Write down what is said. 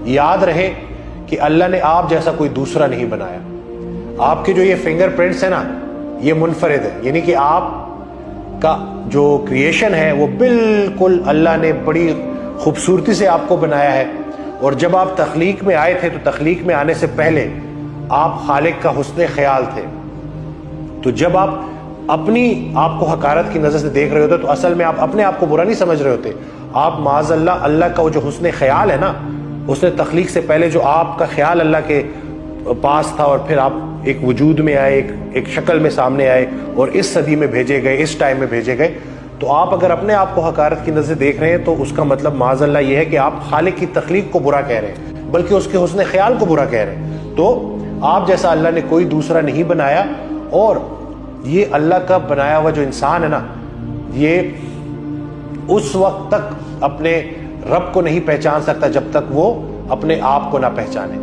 یاد رہے کہ اللہ نے آپ جیسا کوئی دوسرا نہیں بنایا. آپ کے جو یہ فنگر پرنٹس ہیں نا یہ منفرد ہے، یعنی کہ آپ کا جو کریشن ہے وہ بالکل اللہ نے بڑی خوبصورتی سے آپ کو بنایا ہے. اور جب آپ تخلیق میں آئے تھے تو تخلیق میں آنے سے پہلے آپ خالق کا حسن خیال تھے. تو جب آپ اپنی آپ کو حقارت کی نظر سے دیکھ رہے ہوتے تو اصل میں آپ اپنے آپ کو برا نہیں سمجھ رہے ہوتے. آپ معاذ اللہ کا وہ جو حسن خیال ہے نا، اس نے تخلیق سے پہلے جو آپ کا خیال اللہ کے پاس تھا اور پھر آپ ایک وجود میں آئے، ایک شکل میں سامنے آئے اور اس صدی میں بھیجے گئے، اس ٹائم میں بھیجے گئے. تو آپ اگر اپنے آپ کو حقارت کی نظر سے دیکھ رہے ہیں تو اس کا مطلب معاذ اللہ یہ ہے کہ آپ خالق کی تخلیق کو برا کہہ رہے ہیں، بلکہ اس کے حسن خیال کو برا کہہ رہے ہیں. تو آپ جیسا اللہ نے کوئی دوسرا نہیں بنایا. اور یہ اللہ کا بنایا ہوا جو انسان ہے نا، یہ اس وقت تک اپنے رب کو نہیں پہچان سکتا جب تک وہ اپنے آپ کو نہ پہچانے.